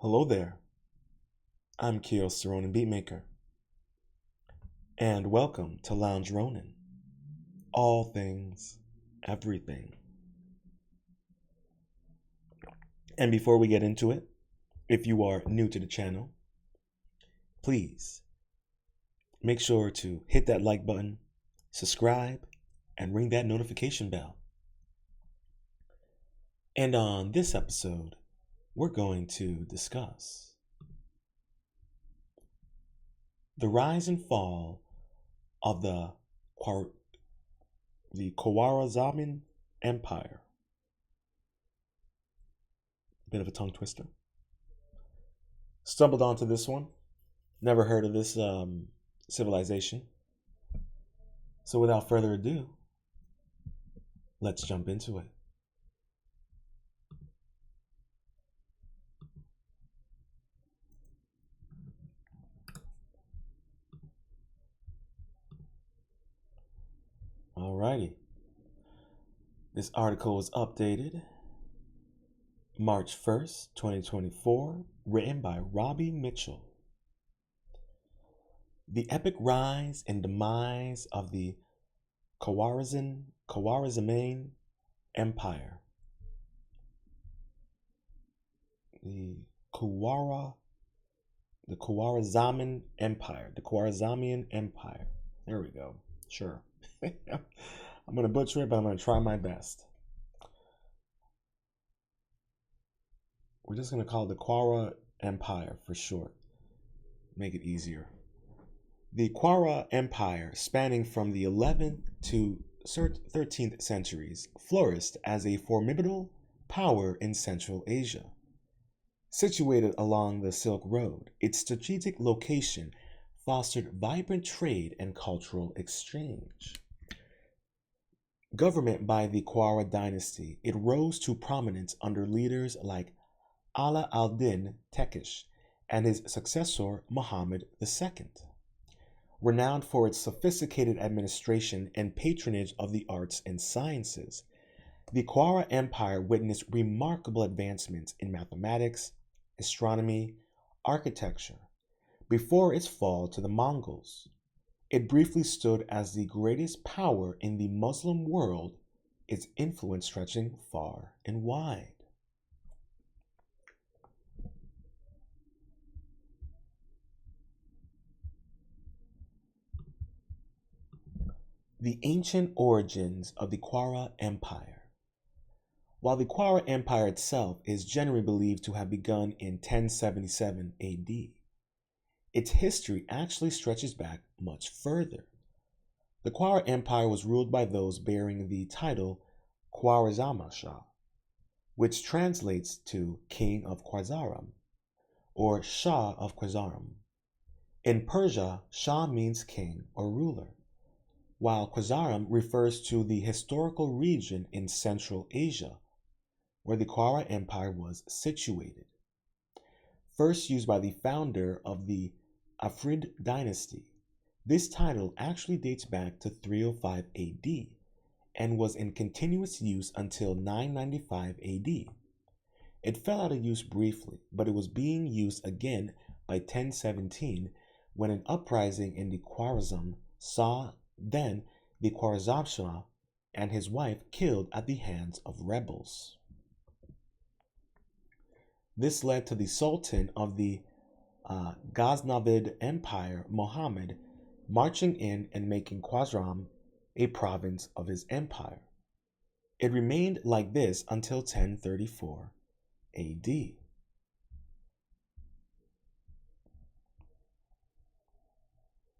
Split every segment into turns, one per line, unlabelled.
Hello there, I'm Kios the Ronin Beatmaker, and welcome to Lounge Ronin. All things, everything. And before we get into it, if you are new to the channel, please make sure to hit that like button, subscribe, and ring that notification bell. And on this episode, we're going to discuss the rise and fall of the Khwarazmian Empire. Bit of a tongue twister. Stumbled onto this one. Never heard of this civilization. So without further ado, let's jump into it. Alrighty. This article was updated March 1st, 2024, written by Robbie Mitchell. The epic rise and demise of the Khwarazmian Empire. The Khwarazmian Empire. The Khwarazmian Empire. There we go. Sure. I'm going to butcher it, but I'm going to try my best. We're just going to call it the Khwara Empire for short. Make it easier. The Khwara Empire, spanning from the 11th to 13th centuries, flourished as a formidable power in Central Asia. Situated along the Silk Road, its strategic location fostered vibrant trade and cultural exchange. Government by the Khwara dynasty, it rose to prominence under leaders like Ala al-Din Tekish and his successor Muhammad II. Renowned for its sophisticated administration and patronage of the arts and sciences, the Khwara Empire witnessed remarkable advancements in mathematics, astronomy, architecture. Before its fall to the Mongols, it briefly stood as the greatest power in the Muslim world, its influence stretching far and wide. The ancient origins of the Khwara Empire. While the Khwara Empire itself is generally believed to have begun in 1077 AD, its history actually stretches back much further. The Khwara Empire was ruled by those bearing the title Khwarazma Shah, which translates to King of Khwarazm or Shah of Khwarazm. In Persia, Shah means king or ruler, while Khwarazm refers to the historical region in Central Asia where the Khwara Empire was situated. First used by the founder of the Afrid dynasty, this title actually dates back to 305 AD and was in continuous use until 995 AD. It fell out of use briefly, but it was being used again by 1017 when an uprising in the Khwarazm saw then the Khwarazm Shah and his wife killed at the hands of rebels. This led to the Sultan of the Ghaznavid Empire, Muhammad, marching in and making Khwarazm a province of his empire. It remained like this until 1034 AD.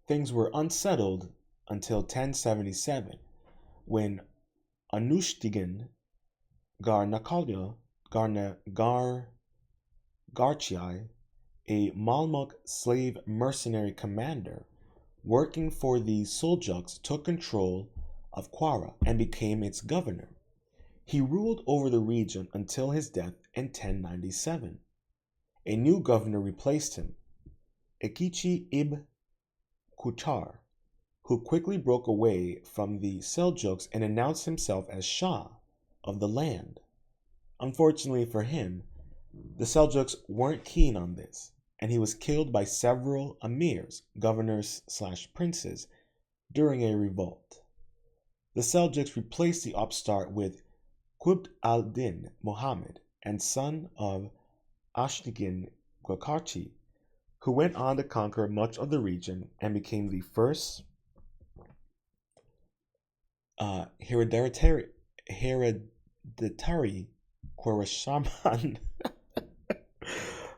Things were unsettled until 1077 when Anushtigan Garchai, a Malmuk slave mercenary commander working for the Seljuks, took control of Khwara and became its governor. He ruled over the region until his death in 1097. A new governor replaced him, Ekichi ibn Kutar, who quickly broke away from the Seljuks and announced himself as Shah of the land. Unfortunately for him, The Seljuks weren't keen on this, and he was killed by several emirs, governors/princes, during a revolt. The Seljuks replaced the upstart with Qutb al-Din Muhammad, and son of Ashdin Ghakarchi, who went on to conquer much of the region and became the first hereditary Khwarazmian.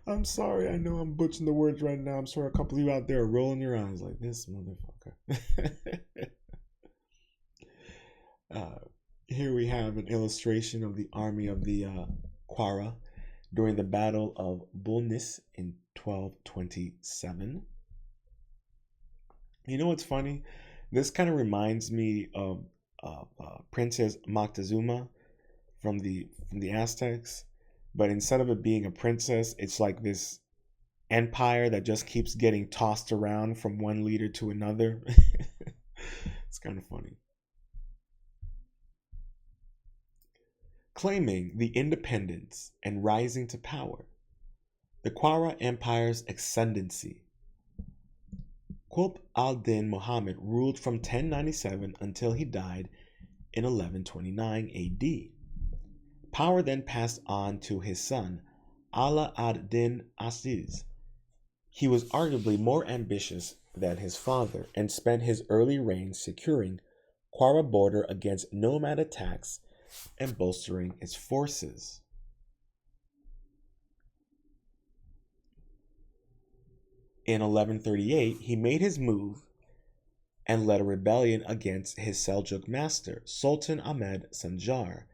I'm sorry, I know I'm butchering the words right now. I'm sorry, a couple of you out there are rolling your eyes like this motherfucker. Here we have an illustration of the army of the Khwara during the Battle of Bulnis in 1227. You know what's funny? This kind of reminds me of Princess Moctezuma from the Aztecs, but instead of it being a princess, it's like this empire that just keeps getting tossed around from one leader to another. It's kind of funny. Claiming the independence and rising to power, the Khwara Empire's ascendancy. Qutb al-Din Muhammad ruled from 1097 until he died in 1129 AD. Power then passed on to his son, Ala ad-Din Atsiz. He was arguably more ambitious than his father and spent his early reign securing Khwara border against nomad attacks and bolstering its forces. In 1138, he made his move and led a rebellion against his Seljuk master, Sultan Ahmed Sanjar.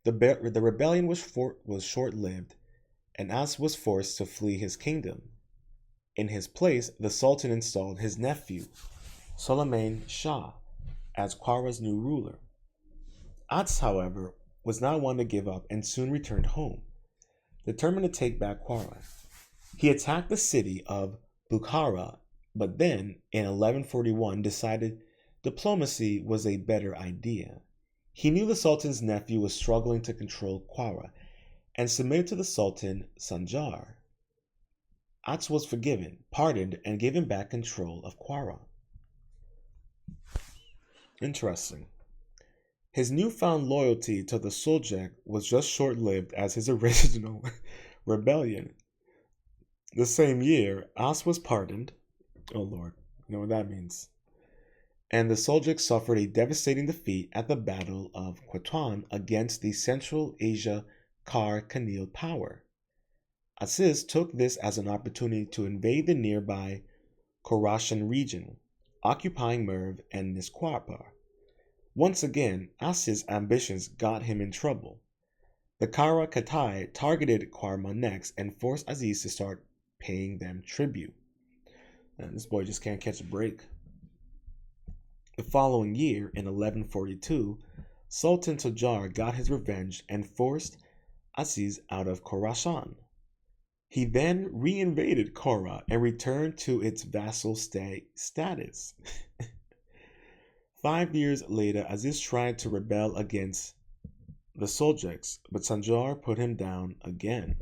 The rebellion was short-lived, and As was forced to flee his kingdom. In his place, the Sultan installed his nephew, Suleiman Shah, as Khwara's new ruler. Atsiz, however, was not one to give up and soon returned home, determined to take back Khwara. He attacked the city of Bukhara, but then, in 1141, decided diplomacy was a better idea. He knew the Sultan's nephew was struggling to control Khwara and submitted to the Sultan Sanjar. Atsiz was forgiven, pardoned, and given back control of Khwara. Interesting. His newfound loyalty to the Seljuk was just short-lived as his original rebellion. The same year, As was pardoned. Oh Lord, you know what that means. And the Seljuk suffered a devastating defeat at the Battle of Quetone against the Central Asia Kar Khanil power. Atsiz took this as an opportunity to invade the nearby Khorassan region, occupying Merv and Nisquapa. Once again, Atsiz's ambitions got him in trouble. The Kara Katai targeted Khwarma next and forced Aziz to start paying them tribute. And this boy just can't catch a break. The following year, in 1142, Sultan Tajar got his revenge and forced Aziz out of Khorassan. He then reinvaded Kora and returned to its vassal status. 5 years later, Aziz tried to rebel against the Seljuks, but Sanjar put him down again.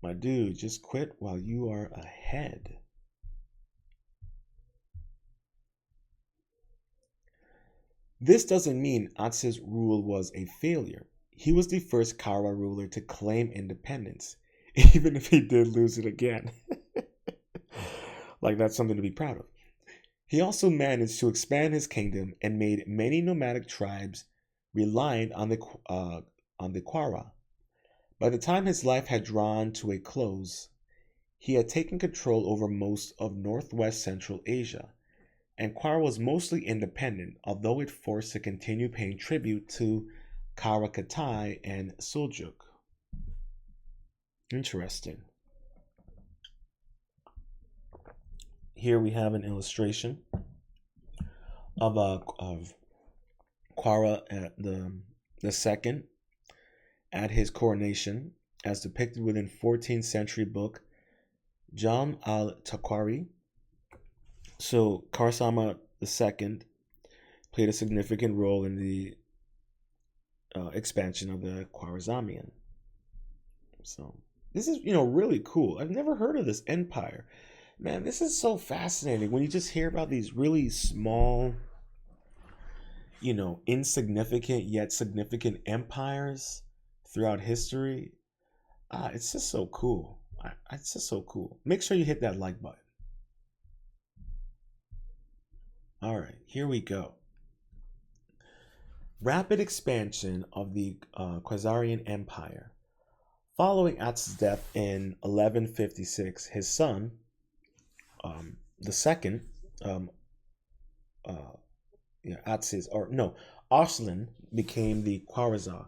My dude, just quit while you are ahead. This doesn't mean Atsiz's rule was a failure. He was the first Kara ruler to claim independence, even if he did lose it again. Like, that's something to be proud of. He also managed to expand his kingdom and made many nomadic tribes reliant on the Khwara. By the time his life had drawn to a close, he had taken control over most of northwest Central Asia, and Khwara was mostly independent, although it forced to continue paying tribute to Kara Katai and Seljuk. Interesting. Here we have an illustration of Khwara the second at his coronation, as depicted within 14th century book Jam al-Takwari. So Khwarazma II played a significant role in the expansion of the Khwarazmian. So this is, really cool. I've never heard of this empire. Man, this is so fascinating when you just hear about these really small, insignificant yet significant empires throughout history. It's just so cool. It's just so cool. Make sure you hit that like button. All right, here we go. Rapid expansion of the Khwarazmian Empire. Following Atsiz's death in 1156, his son, the second, um, uh, Atsiz, or no, Arslan became the Khwarazm.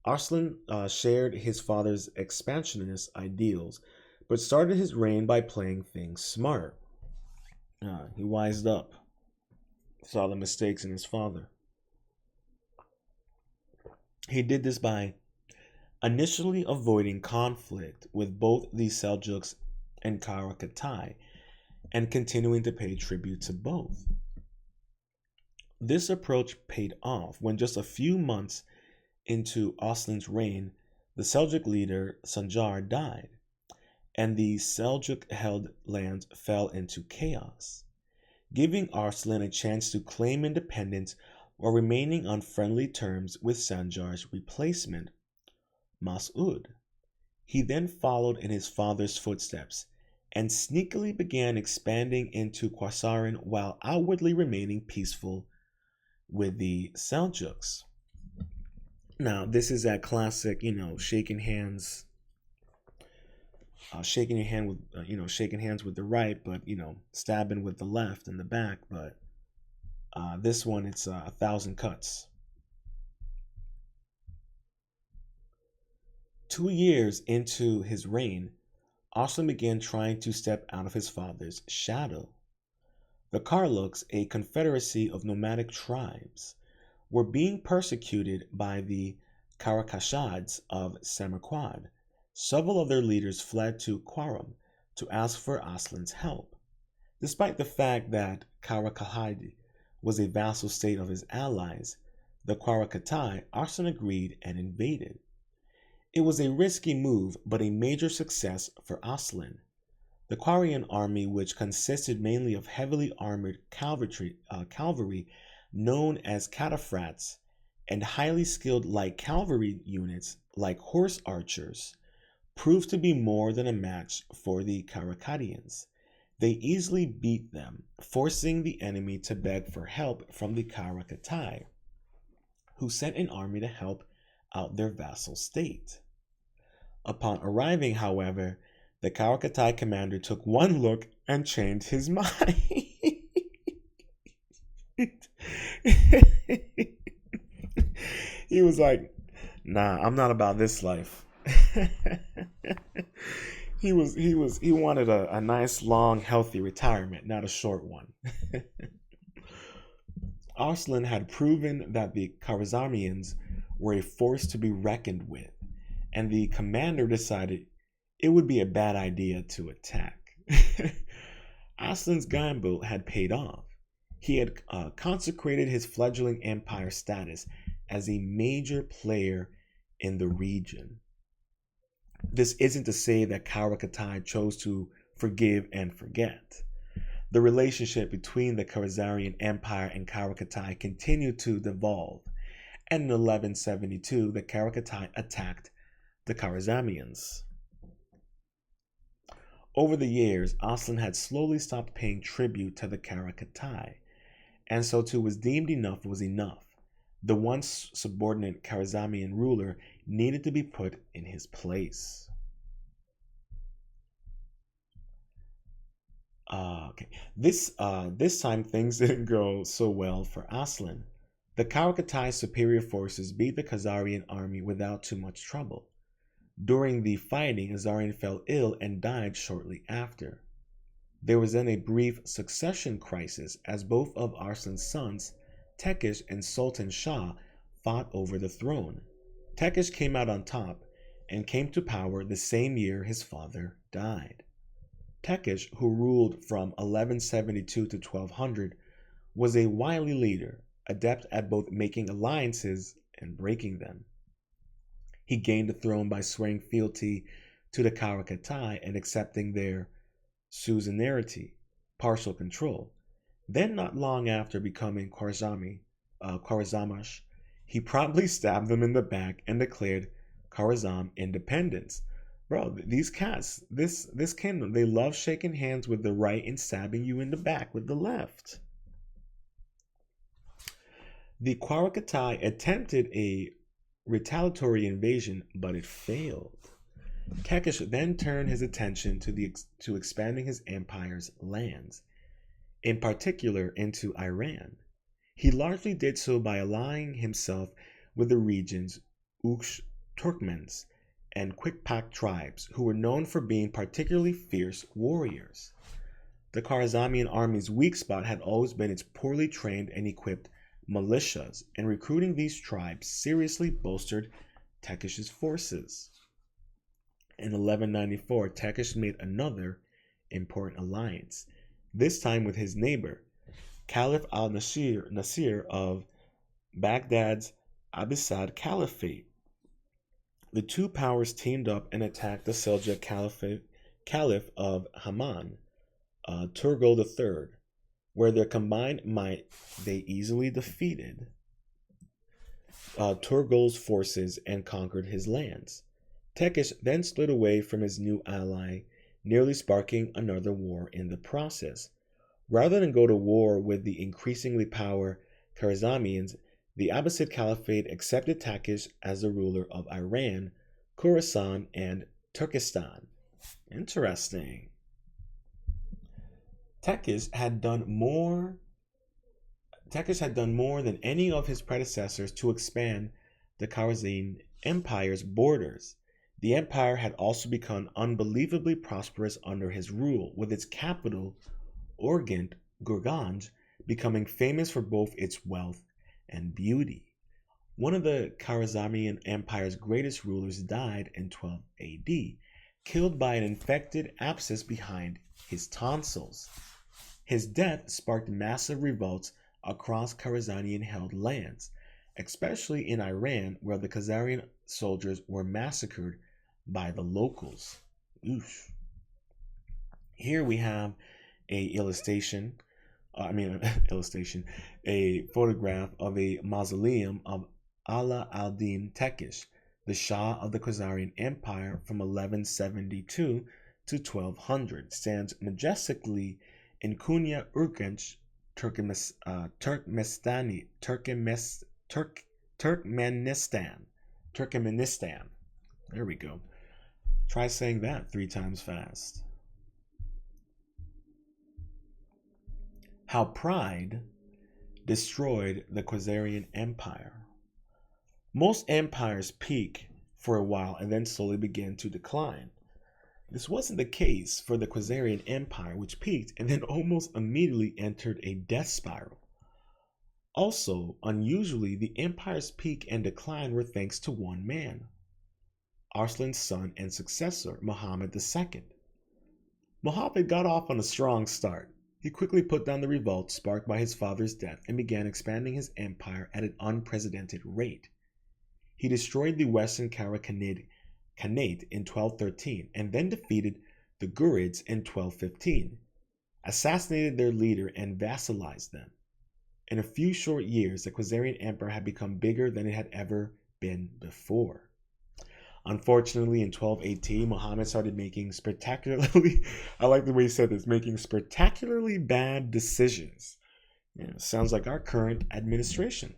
Arslan shared his father's expansionist ideals, but started his reign by playing things smart. He wised up, saw the mistakes in his father. He did this by initially avoiding conflict with both the Seljuks and Karakatai and continuing to pay tribute to both. This approach paid off when just a few months into Arslan's reign, the Seljuk leader Sanjar died, and the Seljuk held lands fell into chaos, giving Arslan a chance to claim independence while remaining on friendly terms with Sanjar's replacement, Mas'ud. He then followed in his father's footsteps and sneakily began expanding into Khwarazm while outwardly remaining peaceful with the Seljuks. Now, this is that classic, shaking your hand with, shaking hands with the right, but stabbing with the left in the back. But this one, it's 1,000 cuts. 2 years into his reign, Arslan began trying to step out of his father's shadow. The Karluks, a confederacy of nomadic tribes, were being persecuted by the Karakashads of Samarkand. Several of their leaders fled to Khwarazm to ask for Arslan's help. Despite the fact that Karakahid was a vassal state of his allies, the Kwarakatai, Arslan agreed and invaded. It was a risky move, but a major success for Arslan. The Khwarazmian army, which consisted mainly of heavily armored cavalry known as cataphracts, and highly skilled light cavalry units like horse archers, proved to be more than a match for the Karakadians. They easily beat them, forcing the enemy to beg for help from the Karakatai, who sent an army to help out their vassal state. Upon arriving, however, the Karakatai commander took one look and changed his mind. He was like, "Nah, I'm not about this life." He wanted a nice, long, healthy retirement, not a short one. Arslan had proven that the Khwarazmians were a force to be reckoned with, and the commander decided it would be a bad idea to attack. Arslan's gamble had paid off. He had consecrated his fledgling empire status as a major player in the region. This isn't to say that Karakatai chose to forgive and forget. The relationship between the Khwarazmian Empire and Karakatai continued to devolve, and in 1172 the Karakatai attacked the Khwarazmians. Over the years, Arslan had slowly stopped paying tribute to the Karakatai, and so too was deemed enough was enough. The once subordinate Khwarazmian ruler needed to be put in his place. Okay. This time things didn't go so well for Arslan. The Karakatai's superior forces beat the Khazarian army without too much trouble. During the fighting, Azarian fell ill and died shortly after. There was then a brief succession crisis as both of Arslan's sons, Tekish and Sultan Shah, fought over the throne. Tekish came out on top and came to power the same year his father died. Tekish, who ruled from 1172 to 1200, was a wily leader, adept at both making alliances and breaking them. He gained the throne by swearing fealty to the Karakatai and accepting their suzerainty, partial control. Then, not long after becoming Khwarazmian, he promptly stabbed them in the back and declared Khwarazm independence. Bro, these cats, this kingdom, they love shaking hands with the right and stabbing you in the back with the left. The Kwarakatai attempted a retaliatory invasion, but it failed. Tekish then turned his attention to expanding his empire's lands, in particular into Iran. He largely did so by allying himself with the region's Uksh Turkmens and Kwikpak tribes, who were known for being particularly fierce warriors. The Khwarazmian army's weak spot had always been its poorly trained and equipped militias, and recruiting these tribes seriously bolstered Tekish's forces. In 1194, Tekish made another important alliance, this time with his neighbor, Caliph al-Nasir of Baghdad's Abbasid Caliphate. The two powers teamed up and attacked the Seljuk Caliph of Haman, Turgol III, where their combined might they easily defeated Turgol's forces and conquered his lands. Tekish then slid away from his new ally, nearly sparking another war in the process. Rather than go to war with the increasingly powerful Khwarazmians, the Abbasid Caliphate accepted Tekish as the ruler of Iran, Khorasan, and Turkestan. Interesting. Tekish had done more than any of his predecessors to expand the Khwarazmian Empire's borders. The empire had also become unbelievably prosperous under his rule, with its capital, Gurganj, becoming famous for both its wealth and beauty. One of the Khwarazmian Empire's greatest rulers died in 12 AD, killed by an infected abscess behind his tonsils. His death sparked massive revolts across Khwarazmian-held lands, especially in Iran, where the Khazarian soldiers were massacred by the locals. Oof. Here we have a photograph of a mausoleum of Ala al-Din Tekish, the Shah of the Khazarian Empire from 1172 to 1200, stands majestically in Konya, Urgench, Turkmenistan. There we go. Try saying that 3 times fast. How pride destroyed the Khazarian Empire. Most empires peak for a while and then slowly begin to decline. This wasn't the case for the Khazarian Empire, which peaked and then almost immediately entered a death spiral. Also, unusually, the empire's peak and decline were thanks to one man, Arslan's son and successor, Muhammad II. Muhammad got off on a strong start. He quickly put down the revolt sparked by his father's death and began expanding his empire at an unprecedented rate. He destroyed the Western Kara Khanate in 1213 and then defeated the Ghurids in 1215, assassinated their leader and vassalized them. In a few short years, the Khazarian Empire had become bigger than it had ever been before. Unfortunately, in 1218, Muhammad started making spectacularly, I like the way he said this, making spectacularly bad decisions. Sounds like our current administration.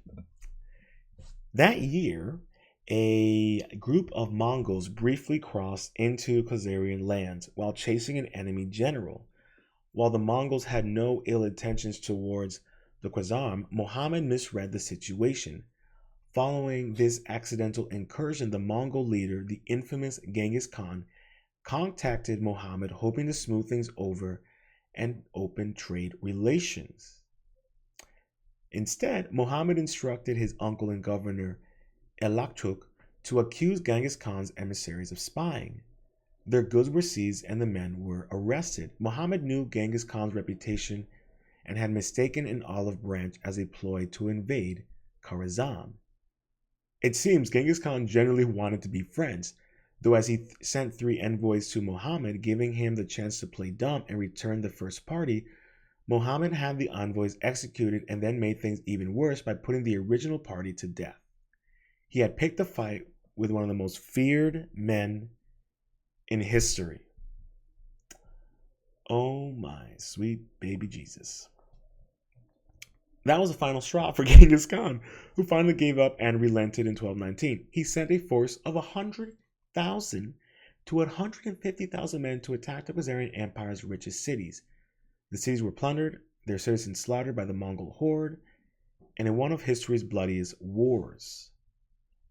That year, a group of Mongols briefly crossed into Khazarian lands while chasing an enemy general. While the Mongols had no ill intentions towards the Khwarazm, Muhammad misread the situation. Following this accidental incursion, the Mongol leader, the infamous Genghis Khan, contacted Muhammad hoping to smooth things over and open trade relations. Instead, Muhammad instructed his uncle and governor, El-Laktuk, to accuse Genghis Khan's emissaries of spying. Their goods were seized and the men were arrested. Muhammad knew Genghis Khan's reputation and had mistaken an olive branch as a ploy to invade Khwarazm. It seems Genghis Khan generally wanted to be friends, though as he sent three envoys to Muhammad, giving him the chance to play dumb and return the first party, Muhammad had the envoys executed and then made things even worse by putting the original party to death. He had picked a fight with one of the most feared men in history. Oh my sweet baby Jesus. That was the final straw for Genghis Khan, who finally gave up and relented in 1219. He sent a force of 100,000 to 150,000 men to attack the Khazarian Empire's richest cities. The cities were plundered, their citizens slaughtered by the Mongol horde, and in one of history's bloodiest wars.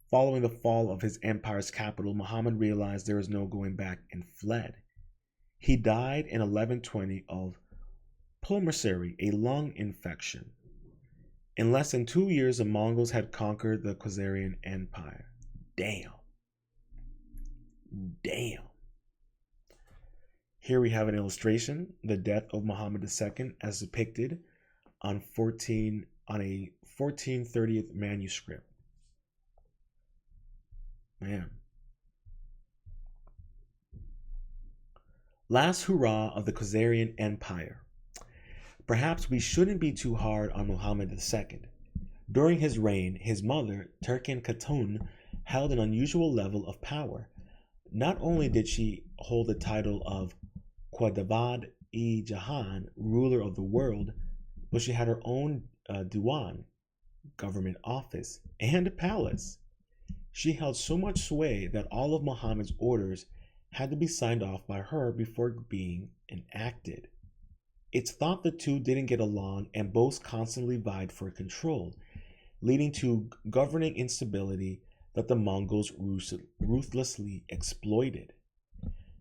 Following the fall of his empire's capital, Muhammad realized there was no going back and fled. He died in 1120 of pulmonary, a lung infection. In less than 2 years, the Mongols had conquered the Khazarian Empire. Damn. Here we have an illustration, the death of Muhammad II as depicted on a 1430th manuscript. Man. Last hurrah of the Khazarian Empire. Perhaps we shouldn't be too hard on Muhammad II. During his reign, his mother, Turkin Khatun, held an unusual level of power. Not only did she hold the title of Qadavad-i-Jahan, ruler of the world, but she had her own diwan, government office, and palace. She held so much sway that all of Muhammad's orders had to be signed off by her before being enacted. It's thought the two didn't get along and both constantly vied for control, leading to governing instability that the Mongols ruthlessly exploited.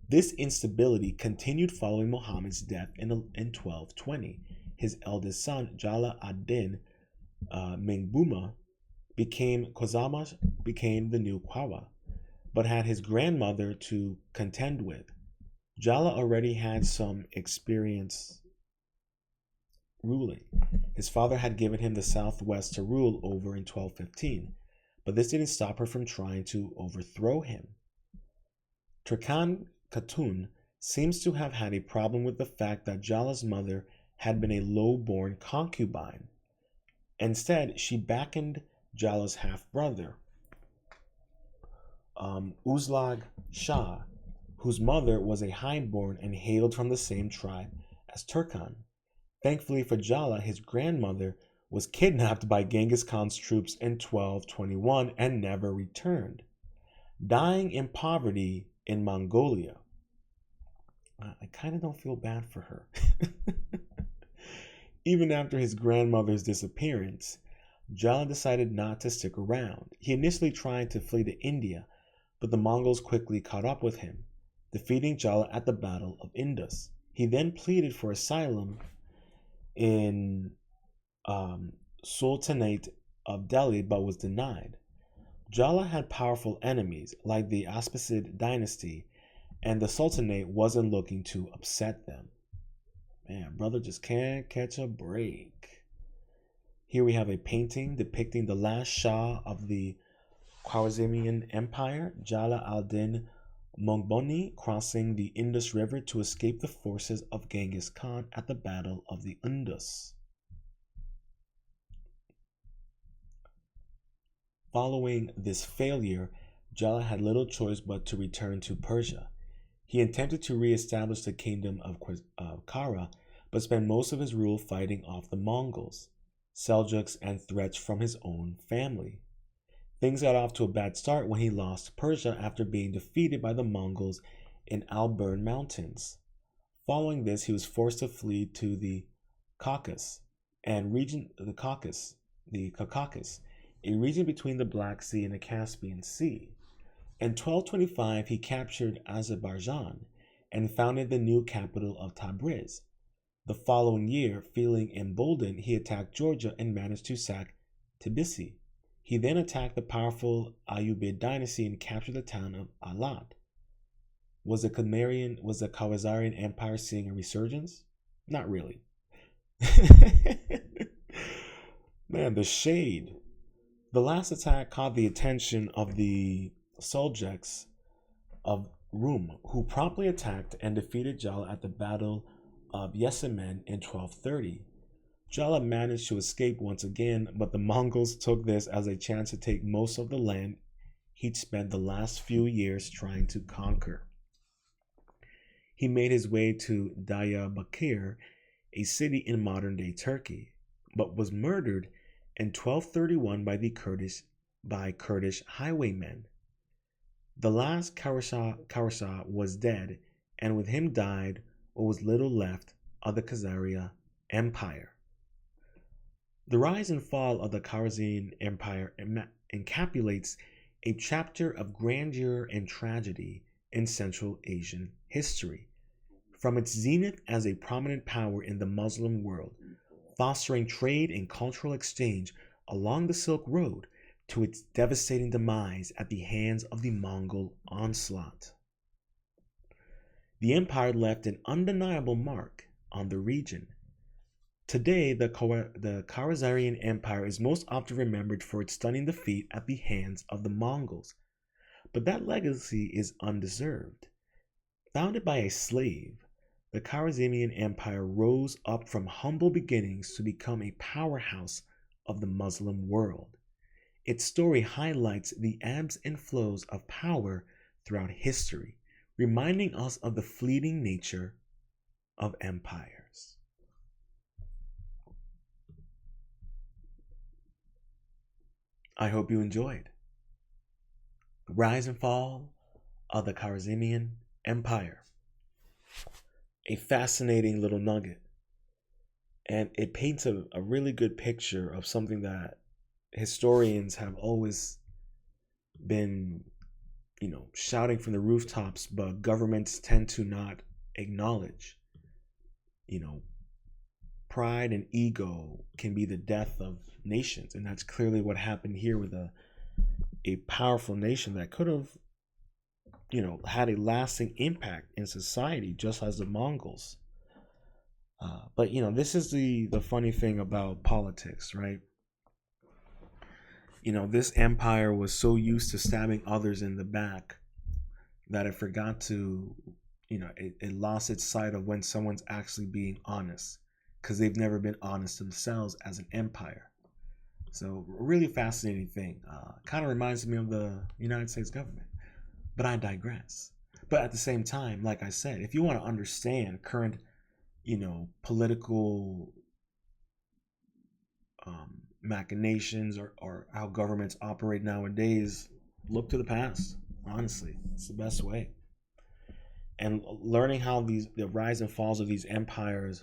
This instability continued following Muhammad's death in 1220. His eldest son, Jala ad-Din Mengbuma, became the new Qawa, but had his grandmother to contend with. Jala already had some experience ruling. His father had given him the southwest to rule over in 1215, but this didn't stop her from trying to overthrow him. Turkan Khatun seems to have had a problem with the fact that Jala's mother had been a low-born concubine. Instead, she backed Jala's half-brother, Uzlag Shah, whose mother was a highborn and hailed from the same tribe as Turkan. Thankfully for Jala, his grandmother was kidnapped by Genghis Khan's troops in 1221 and never returned, dying in poverty in Mongolia. I kind of don't feel bad for her. Even after his grandmother's disappearance, Jala decided not to stick around. He initially tried to flee to India, but the Mongols quickly caught up with him, defeating Jala at the Battle of Indus. He then pleaded for asylum in Sultanate of Delhi, but was denied. Jala had powerful enemies like the Atsiz dynasty, and the Sultanate wasn't looking to upset them. Man, brother just can't catch a break. Here we have a painting depicting the last Shah of the Khwarazmian Empire, Jala al-Din Mongboni, crossing the Indus River to escape the forces of Genghis Khan at the Battle of the Indus. Following this failure, Jala had little choice but to return to Persia. He attempted to re-establish the kingdom of Kara, but spent most of his rule fighting off the Mongols, Seljuks, and threats from his own family. Things got off to a bad start when he lost Persia after being defeated by the Mongols in Alborn Mountains. Following this, he was forced to flee to the Caucasus, a region between the Black Sea and the Caspian Sea. In 1225, he captured Azerbaijan and founded the new capital of Tabriz. The following year, feeling emboldened, he attacked Georgia and managed to sack Tbilisi. He then attacked the powerful Ayyubid dynasty and captured the town of Alat. Was the Khwarazmian Empire seeing a resurgence? Not really. Man, the shade The last attack caught the attention of the Seljuks of Rum, who promptly attacked and defeated Jala at the Battle of Yesemen in 1230. Jala managed to escape once again, but the Mongols took this as a chance to take most of the land he'd spent the last few years trying to conquer. He made his way to Diyarbakir, a city in modern-day Turkey, but was murdered in 1231 by Kurdish highwaymen. The last Khwarazm was dead, and with him died what was little left of the Khazarian Empire. The rise and fall of the Khwarazmian Empire encapsulates a chapter of grandeur and tragedy in Central Asian history. From its zenith as a prominent power in the Muslim world, fostering trade and cultural exchange along the Silk Road, to its devastating demise at the hands of the Mongol onslaught. The empire left an undeniable mark on the region. Today, the Khwarazmian Empire is most often remembered for its stunning defeat at the hands of the Mongols, but that legacy is undeserved. Founded by a slave, the Khwarazmian Empire rose up from humble beginnings to become a powerhouse of the Muslim world. Its story highlights the ebbs and flows of power throughout history, reminding us of the fleeting nature of empires. I hope you enjoyed the rise and fall of the Khwarazmian Empire. A fascinating little nugget. And it paints a really good picture of something that historians have always been, shouting from the rooftops, but governments tend to not acknowledge. Pride and ego can be the death of nations, and that's clearly what happened here with a powerful nation that could have, had a lasting impact in society, just as the Mongols. But this is the funny thing about politics, right? This empire was so used to stabbing others in the back that it forgot to, it lost its sight of when someone's actually being honest, because they've never been honest themselves as an empire. So, really fascinating thing. Kind of reminds me of the United States government, but I digress. But at the same time, like I said, if you want to understand current, political machinations or how governments operate nowadays, look to the past. Honestly, it's the best way. And learning how the rise and falls of these empires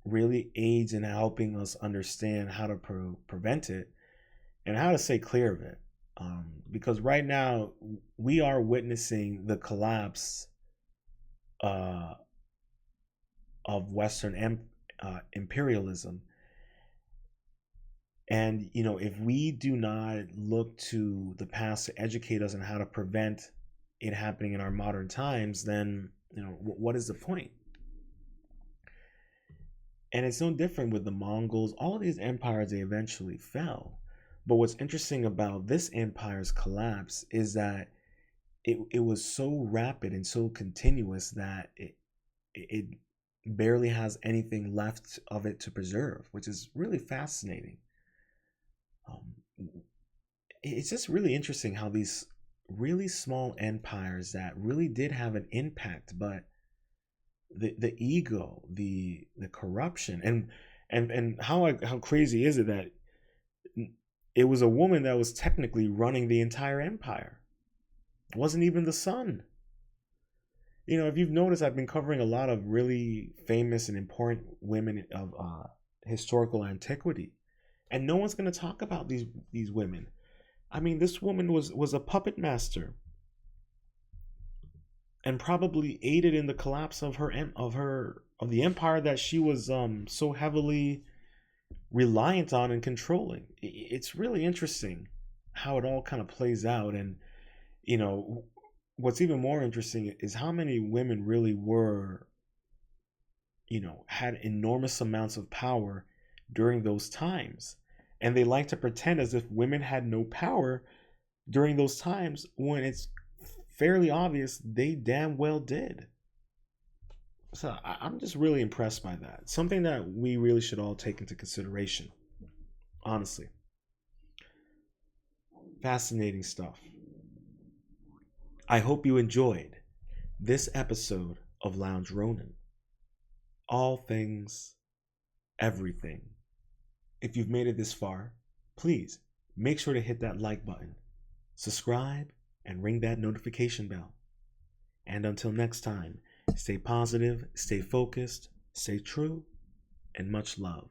really aids in helping us understand how to prevent it and how to stay clear of it. Because right now we are witnessing the collapse of Western imperialism. And, if we do not look to the past to educate us on how to prevent it happening in our modern times, then, what is the point? And it's no different with the Mongols. All of these empires, they eventually fell. But what's interesting about this empire's collapse is that it was so rapid and so continuous that it barely has anything left of it to preserve, which is really fascinating. It's just really interesting how these really small empires that really did have an impact, but the ego, the corruption, and how crazy is it that it was a woman that was technically running the entire empire? It wasn't even the son. If you've noticed, I've been covering a lot of really famous and important women of historical antiquity, and no one's going to talk about these women. I mean, this woman was a puppet master, and probably aided in the collapse of the empire that she was so heavily reliant on and controlling. It's really interesting how it all kind of plays out. And what's even more interesting is how many women really were had enormous amounts of power during those times. And they like to pretend as if women had no power during those times when it's fairly obvious they damn well did. So I'm just really impressed by that. Something that we really should all take into consideration. Honestly. Fascinating stuff. I hope you enjoyed this episode of Lounge Ronin. All things, everything. If you've made it this far, please make sure to hit that like button, subscribe, and ring that notification bell. And until next time, stay positive, stay focused, stay true, and much love.